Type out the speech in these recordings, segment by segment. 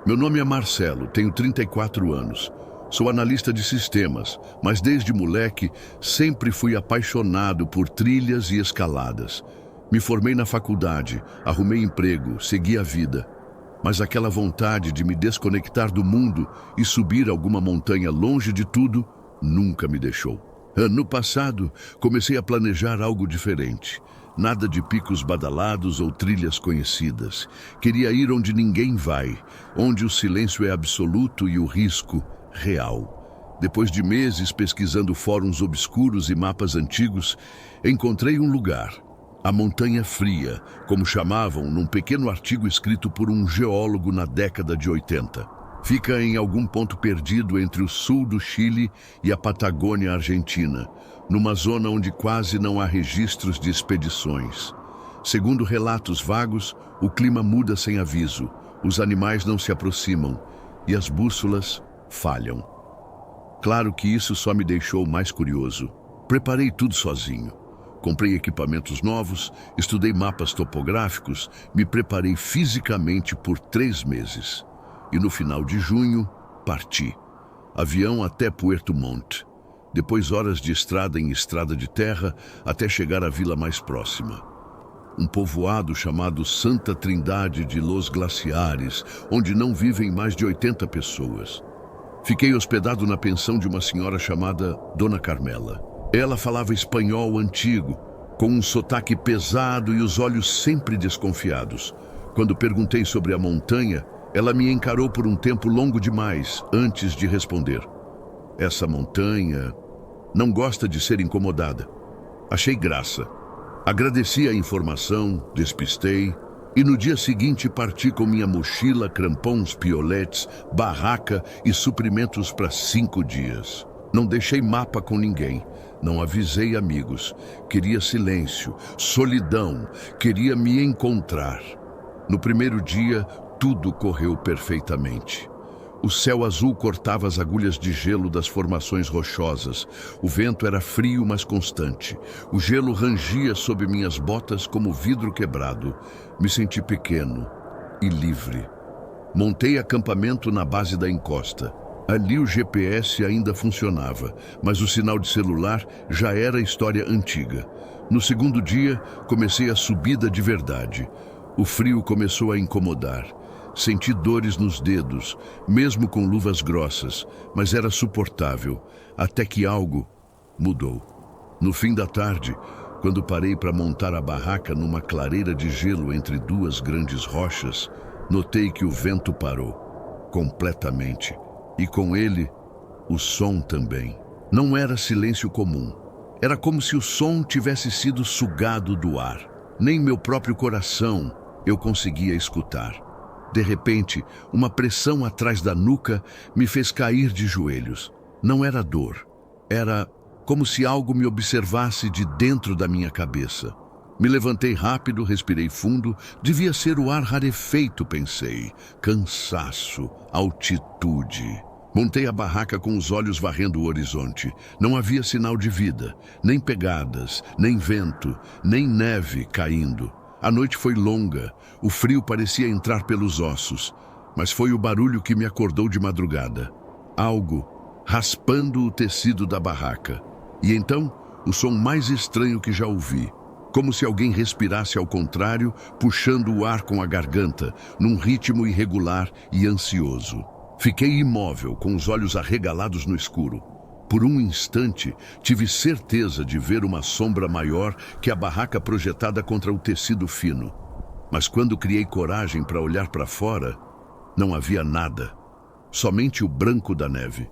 Meu nome é Marcelo, tenho 34 anos. Sou analista de sistemas, mas desde moleque sempre fui apaixonado por trilhas e escaladas. Me formei na faculdade, arrumei emprego, segui a vida. Mas aquela vontade de me desconectar do mundo e subir alguma montanha longe de tudo nunca me deixou. Ano passado, comecei a planejar algo diferente. Nada de picos badalados ou trilhas conhecidas. Queria ir onde ninguém vai, onde o silêncio é absoluto e o risco real. Depois de meses pesquisando fóruns obscuros e mapas antigos, encontrei um lugar. A Montanha Fria, como chamavam num pequeno artigo escrito por um geólogo na década de 80. Fica em algum ponto perdido entre o sul do Chile e a Patagônia Argentina, numa zona onde quase não há registros de expedições. Segundo relatos vagos, o clima muda sem aviso, os animais não se aproximam e as bússolas falham. Claro que isso só me deixou mais curioso. Preparei tudo sozinho. Comprei equipamentos novos, estudei mapas topográficos, me preparei fisicamente por 3 meses. E no final de junho, parti. Avião até Puerto Montt. Depois horas de estrada em estrada de terra até chegar à vila mais próxima. Um povoado chamado Santa Trindade de Los Glaciares, onde não vivem mais de 80 pessoas. Fiquei hospedado na pensão de uma senhora chamada Dona Carmela. Ela falava espanhol antigo, com um sotaque pesado e os olhos sempre desconfiados. Quando perguntei sobre a montanha, ela me encarou por um tempo longo demais antes de responder. Essa montanha não gosta de ser incomodada. Achei graça. Agradeci a informação, despistei, e no dia seguinte parti com minha mochila, crampons, pioletes, barraca e suprimentos para 5 dias. Não deixei mapa com ninguém, não avisei amigos. Queria silêncio, solidão, queria me encontrar. No primeiro dia, tudo correu perfeitamente. O céu azul cortava as agulhas de gelo das formações rochosas. O vento era frio, mas constante. O gelo rangia sob minhas botas como vidro quebrado. Me senti pequeno e livre. Montei acampamento na base da encosta. Ali o GPS ainda funcionava, mas o sinal de celular já era história antiga. No segundo dia, comecei a subida de verdade. O frio começou a incomodar. Senti dores nos dedos, mesmo com luvas grossas, mas era suportável, até que algo mudou. No fim da tarde, quando parei para montar a barraca numa clareira de gelo entre 2 grandes rochas, notei que o vento parou, completamente, e com ele, o som também. Não era silêncio comum, era como se o som tivesse sido sugado do ar. Nem meu próprio coração eu conseguia escutar. De repente, uma pressão atrás da nuca me fez cair de joelhos. Não era dor. Era como se algo me observasse de dentro da minha cabeça. Me levantei rápido, respirei fundo. Devia ser o ar rarefeito, pensei. Cansaço, altitude. Montei a barraca com os olhos varrendo o horizonte. Não havia sinal de vida, nem pegadas, nem vento, nem neve caindo. A noite foi longa, o frio parecia entrar pelos ossos, mas foi o barulho que me acordou de madrugada. Algo raspando o tecido da barraca. E então, o som mais estranho que já ouvi, como se alguém respirasse ao contrário, puxando o ar com a garganta, num ritmo irregular e ansioso. Fiquei imóvel, com os olhos arregalados no escuro. Por um instante, tive certeza de ver uma sombra maior que a barraca projetada contra o tecido fino. Mas quando criei coragem para olhar para fora, não havia nada. Somente o branco da neve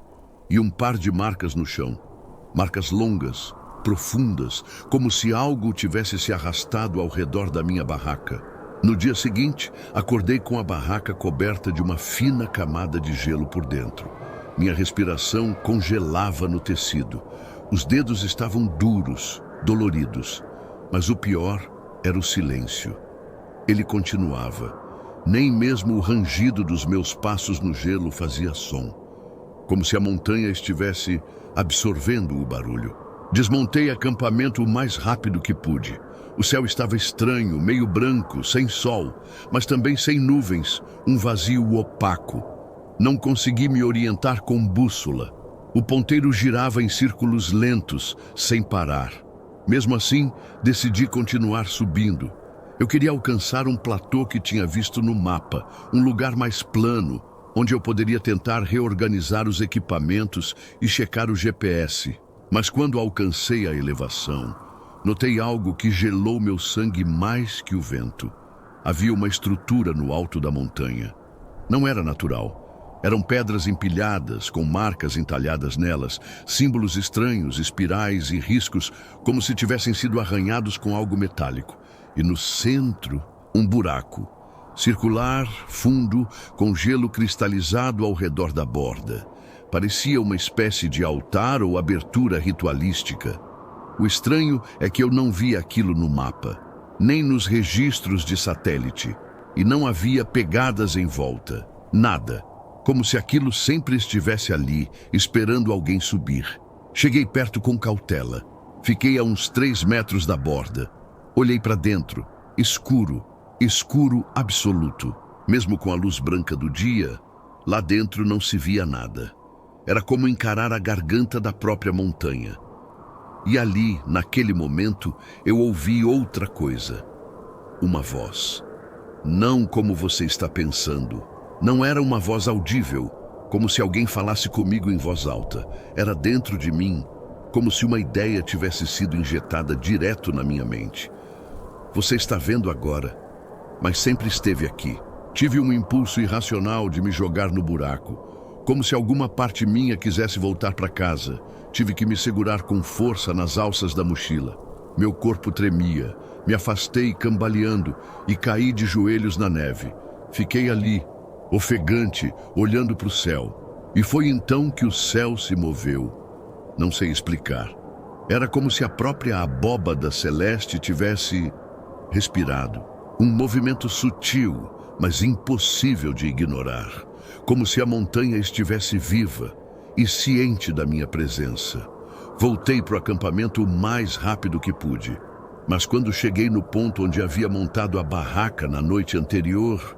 e um par de marcas no chão. Marcas longas, profundas, como se algo tivesse se arrastado ao redor da minha barraca. No dia seguinte, acordei com a barraca coberta de uma fina camada de gelo por dentro. Minha respiração congelava no tecido. Os dedos estavam duros, doloridos. Mas o pior era o silêncio. Ele continuava. Nem mesmo o rangido dos meus passos no gelo fazia som. Como se a montanha estivesse absorvendo o barulho. Desmontei acampamento o mais rápido que pude. O céu estava estranho, meio branco, sem sol, mas também sem nuvens, um vazio opaco. Não consegui me orientar com bússola. O ponteiro girava em círculos lentos, sem parar. Mesmo assim, decidi continuar subindo. Eu queria alcançar um platô que tinha visto no mapa, um lugar mais plano, onde eu poderia tentar reorganizar os equipamentos e checar o GPS. Mas quando alcancei a elevação, notei algo que gelou meu sangue mais que o vento. Havia uma estrutura no alto da montanha. Não era natural. Eram pedras empilhadas, com marcas entalhadas nelas, símbolos estranhos, espirais e riscos, como se tivessem sido arranhados com algo metálico. E no centro, um buraco, circular, fundo, com gelo cristalizado ao redor da borda. Parecia uma espécie de altar ou abertura ritualística. O estranho é que eu não via aquilo no mapa, nem nos registros de satélite, e não havia pegadas em volta, nada. Como se aquilo sempre estivesse ali, esperando alguém subir. Cheguei perto com cautela. Fiquei a uns 3 metros da borda. Olhei para dentro. Escuro. Escuro absoluto. Mesmo com a luz branca do dia, lá dentro não se via nada. Era como encarar a garganta da própria montanha. E ali, naquele momento, eu ouvi outra coisa. Uma voz. Não como você está pensando. Não era uma voz audível, como se alguém falasse comigo em voz alta. Era dentro de mim, como se uma ideia tivesse sido injetada direto na minha mente. Você está vendo agora, mas sempre esteve aqui. Tive um impulso irracional de me jogar no buraco, como se alguma parte minha quisesse voltar para casa. Tive que me segurar com força nas alças da mochila. Meu corpo tremia, me afastei cambaleando e caí de joelhos na neve. Fiquei ali, ofegante, olhando para o céu. E foi então que o céu se moveu. Não sei explicar. Era como se a própria abóbada celeste tivesse respirado. Um movimento sutil, mas impossível de ignorar. Como se a montanha estivesse viva e ciente da minha presença. Voltei para o acampamento o mais rápido que pude. Mas quando cheguei no ponto onde havia montado a barraca na noite anterior,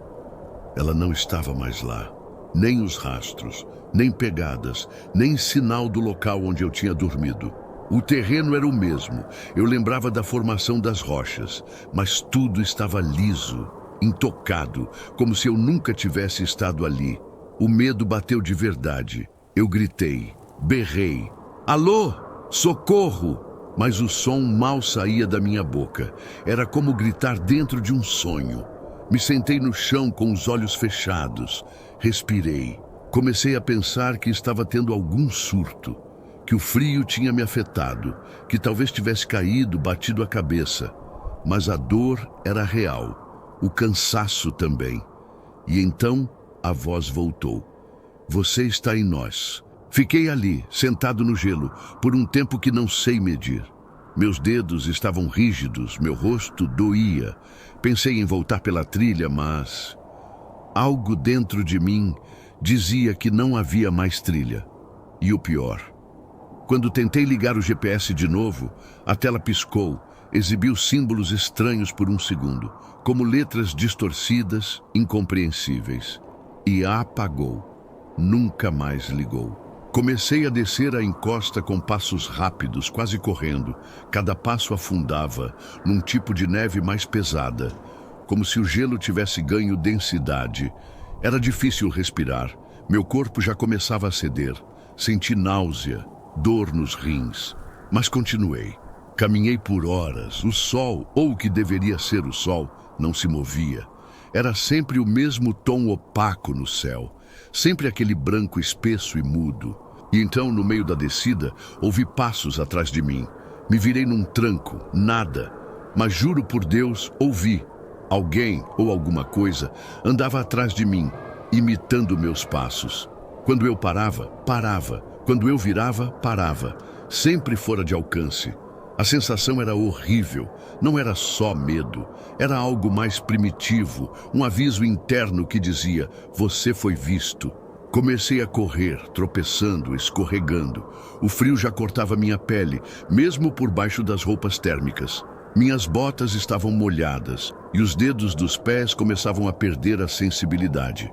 ela não estava mais lá. Nem os rastros, nem pegadas, nem sinal do local onde eu tinha dormido. O terreno era o mesmo. Eu lembrava da formação das rochas, mas tudo estava liso, intocado, como se eu nunca tivesse estado ali. O medo bateu de verdade. Eu gritei, berrei. Alô? Socorro! Mas o som mal saía da minha boca. Era como gritar dentro de um sonho. Me sentei no chão com os olhos fechados. Respirei. Comecei a pensar que estava tendo algum surto, que o frio tinha me afetado, que talvez tivesse caído, batido a cabeça. Mas a dor era real, o cansaço também. E então a voz voltou. Você está em nós. Fiquei ali, sentado no gelo, por um tempo que não sei medir. Meus dedos estavam rígidos, meu rosto doía. Pensei em voltar pela trilha, mas algo dentro de mim dizia que não havia mais trilha. E o pior, quando tentei ligar o GPS de novo, a tela piscou, exibiu símbolos estranhos por um segundo, como letras distorcidas, incompreensíveis. E a apagou. Nunca mais ligou. Comecei a descer a encosta com passos rápidos, quase correndo. Cada passo afundava num tipo de neve mais pesada, como se o gelo tivesse ganho densidade. Era difícil respirar. Meu corpo já começava a ceder. Senti náusea, dor nos rins. Mas continuei. Caminhei por horas. O sol, ou o que deveria ser o sol, não se movia. Era sempre o mesmo tom opaco no céu. Sempre aquele branco espesso e mudo. E então, no meio da descida, ouvi passos atrás de mim. Me virei num tranco, nada. Mas juro por Deus, ouvi. Alguém ou alguma coisa andava atrás de mim, imitando meus passos. Quando eu parava, parava. Quando eu virava, parava. Sempre fora de alcance. A sensação era horrível. Não era só medo. Era algo mais primitivo. Um aviso interno que dizia, você foi visto. Comecei a correr, tropeçando, escorregando. O frio já cortava minha pele, mesmo por baixo das roupas térmicas. Minhas botas estavam molhadas e os dedos dos pés começavam a perder a sensibilidade.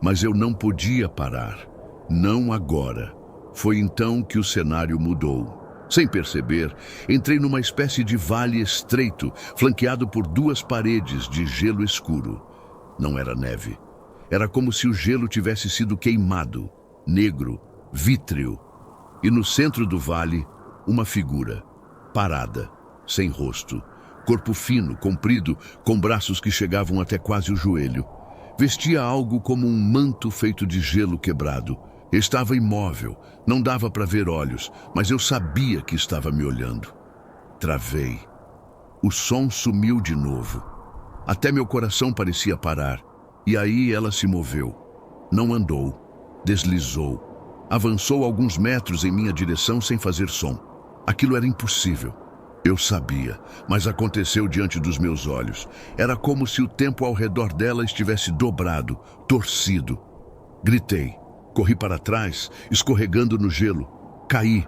Mas eu não podia parar. Não agora. Foi então que o cenário mudou. Sem perceber, entrei numa espécie de vale estreito, flanqueado por duas paredes de gelo escuro. Não era neve. Era como se o gelo tivesse sido queimado, negro, vítreo. E no centro do vale, uma figura, parada, sem rosto, corpo fino, comprido, com braços que chegavam até quase o joelho. Vestia algo como um manto feito de gelo quebrado. Estava imóvel, não dava para ver olhos, mas eu sabia que estava me olhando. Travei. O som sumiu de novo. Até meu coração parecia parar. E aí ela se moveu. Não andou, deslizou. Avançou alguns metros em minha direção sem fazer som. Aquilo era impossível. Eu sabia, mas aconteceu diante dos meus olhos. Era como se o tempo ao redor dela estivesse dobrado, torcido. Gritei. Corri para trás, escorregando no gelo. Caí,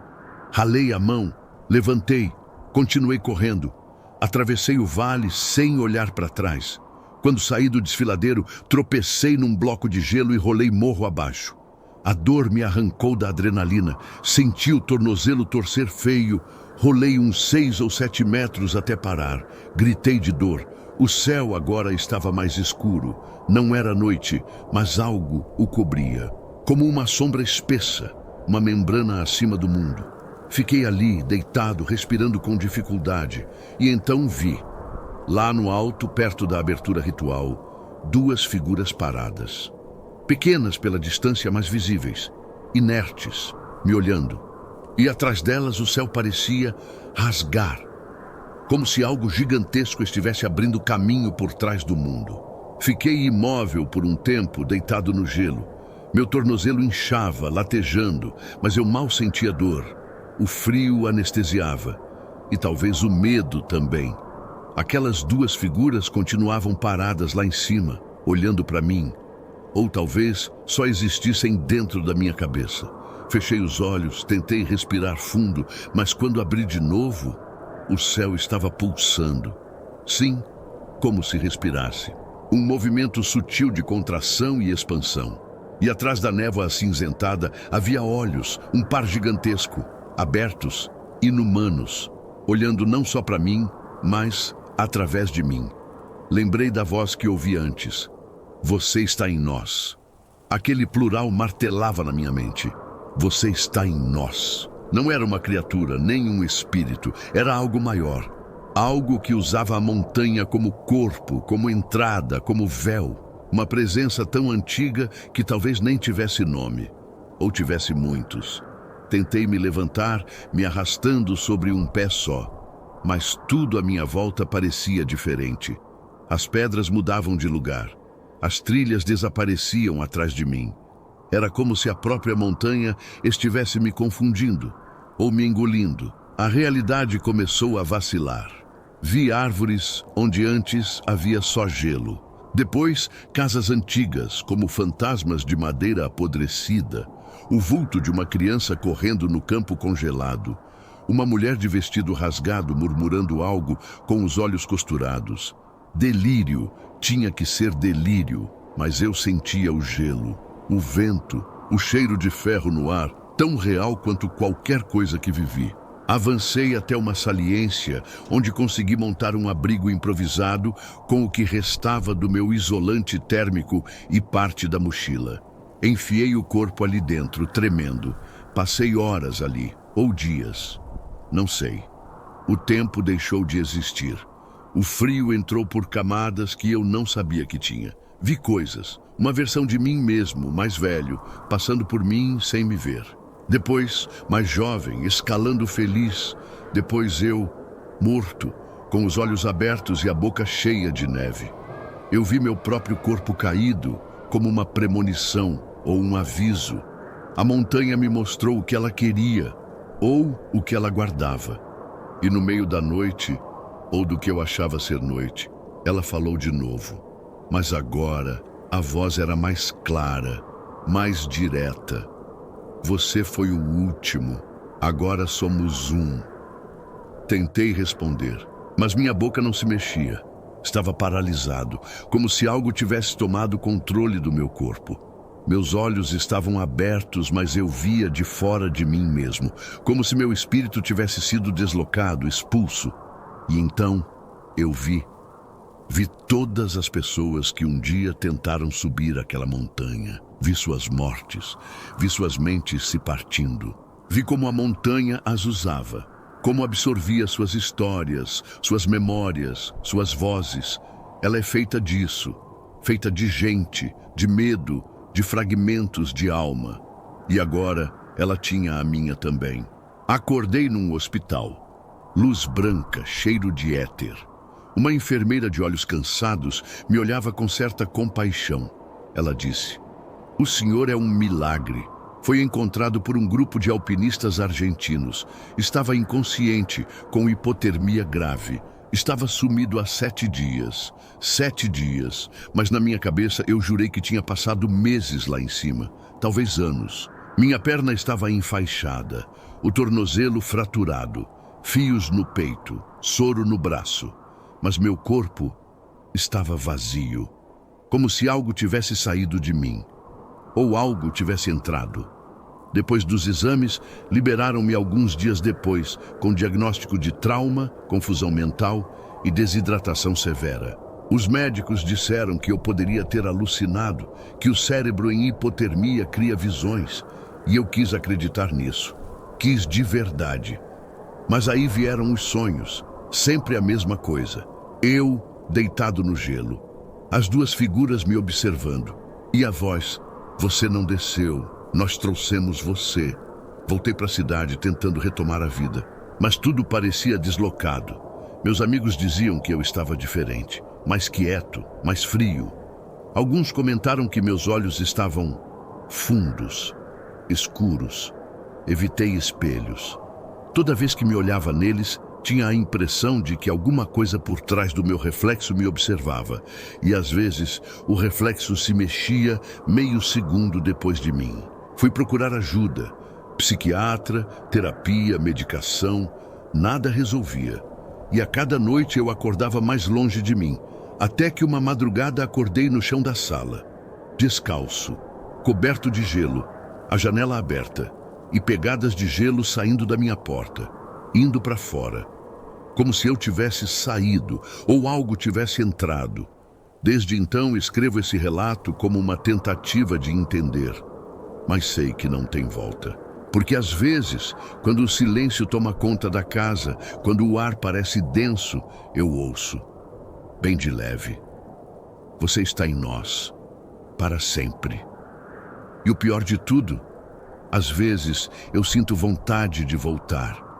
ralei a mão, levantei, continuei correndo. Atravessei o vale sem olhar para trás. Quando saí do desfiladeiro, tropecei num bloco de gelo e rolei morro abaixo. A dor me arrancou da adrenalina. Senti o tornozelo torcer feio. Rolei uns 6 ou 7 metros até parar. Gritei de dor. O céu agora estava mais escuro. Não era noite, mas algo o cobria. Como uma sombra espessa, uma membrana acima do mundo. Fiquei ali, deitado, respirando com dificuldade. E então vi, lá no alto, perto da abertura ritual, duas figuras paradas. Pequenas pela distância, mas visíveis. Inertes, me olhando. E atrás delas o céu parecia rasgar. Como se algo gigantesco estivesse abrindo caminho por trás do mundo. Fiquei imóvel por um tempo, deitado no gelo. Meu tornozelo inchava, latejando, mas eu mal sentia dor. O frio anestesiava. E talvez o medo também. Aquelas duas figuras continuavam paradas lá em cima, olhando para mim. Ou talvez só existissem dentro da minha cabeça. Fechei os olhos, tentei respirar fundo, mas quando abri de novo, o céu estava pulsando. Sim, como se respirasse. Um movimento sutil de contração e expansão. E atrás da névoa acinzentada havia olhos, um par gigantesco, abertos, inumanos, olhando não só para mim, mas através de mim. Lembrei da voz que ouvi antes. Você está em nós. Aquele plural martelava na minha mente. Você está em nós. Não era uma criatura, nem um espírito, era algo maior. Algo que usava a montanha como corpo, como entrada, como véu. Uma presença tão antiga que talvez nem tivesse nome, ou tivesse muitos. Tentei me levantar, me arrastando sobre um pé só, mas tudo à minha volta parecia diferente. As pedras mudavam de lugar, as trilhas desapareciam atrás de mim. Era como se a própria montanha estivesse me confundindo, ou me engolindo. A realidade começou a vacilar. Vi árvores onde antes havia só gelo. Depois, casas antigas, como fantasmas de madeira apodrecida, o vulto de uma criança correndo no campo congelado, uma mulher de vestido rasgado murmurando algo com os olhos costurados. Delírio, tinha que ser delírio, mas eu sentia o gelo, o vento, o cheiro de ferro no ar, tão real quanto qualquer coisa que vivi. Avancei até uma saliência, onde consegui montar um abrigo improvisado com o que restava do meu isolante térmico e parte da mochila. Enfiei o corpo ali dentro, tremendo. Passei horas ali, ou dias. Não sei. O tempo deixou de existir. O frio entrou por camadas que eu não sabia que tinha. Vi coisas, uma versão de mim mesmo, mais velho, passando por mim sem me ver. Depois, mais jovem, escalando feliz. Depois eu, morto, com os olhos abertos e a boca cheia de neve. Eu vi meu próprio corpo caído, como uma premonição ou um aviso. A montanha me mostrou o que ela queria, ou o que ela guardava. E no meio da noite, ou do que eu achava ser noite, ela falou de novo. Mas agora, a voz era mais clara, mais direta. Você foi o último, agora somos um. Tentei responder, Mas minha boca não se mexia. Estava paralisado, como se algo tivesse tomado controle do meu corpo. Meus olhos estavam abertos, mas eu via de fora de mim mesmo, como se meu espírito tivesse sido deslocado, expulso. E então eu vi todas as pessoas que um dia tentaram subir aquela montanha. Vi suas mortes, vi suas mentes se partindo. Vi como a montanha as usava, como absorvia suas histórias, suas memórias, suas vozes. Ela é feita disso, feita de gente, de medo, de fragmentos de alma. E agora ela tinha a minha também. Acordei num hospital. Luz branca, cheiro de éter. Uma enfermeira de olhos cansados me olhava com certa compaixão. Ela disse: "O senhor é um milagre. Foi encontrado por um grupo de alpinistas argentinos. Estava inconsciente, com hipotermia grave. Estava sumido há 7 dias. 7 dias. Mas na minha cabeça eu jurei que tinha passado meses lá em cima. Talvez anos. Minha perna estava enfaixada. O tornozelo fraturado. Fios no peito. Soro no braço. Mas meu corpo estava vazio. Como se algo tivesse saído de mim. Ou algo tivesse entrado. Depois dos exames, liberaram-me alguns dias depois, com diagnóstico de trauma, confusão mental e desidratação severa. Os médicos disseram que eu poderia ter alucinado, que o cérebro em hipotermia cria visões, e eu quis acreditar nisso. Quis de verdade. Mas aí vieram os sonhos, sempre a mesma coisa. Eu, deitado no gelo. As duas figuras me observando. E a voz: "Você não desceu, nós trouxemos você." Voltei para a cidade tentando retomar a vida, mas tudo parecia deslocado. Meus amigos diziam que eu estava diferente, mais quieto, mais frio. Alguns comentaram que meus olhos estavam fundos, escuros. Evitei espelhos. Toda vez que me olhava neles, tinha a impressão de que alguma coisa por trás do meu reflexo me observava, e às vezes o reflexo se mexia meio segundo depois de mim. Fui procurar ajuda, psiquiatra, terapia, medicação, nada resolvia. E a cada noite eu acordava mais longe de mim, até que uma madrugada acordei no chão da sala, descalço, coberto de gelo, a janela aberta e pegadas de gelo saindo da minha porta, indo para fora, como se eu tivesse saído ou algo tivesse entrado. Desde então escrevo esse relato como uma tentativa de entender, mas sei que não tem volta. Porque às vezes, quando o silêncio toma conta da casa, quando o ar parece denso, eu ouço, bem de leve: "Você está em nós, para sempre." E o pior de tudo, às vezes eu sinto vontade de voltar.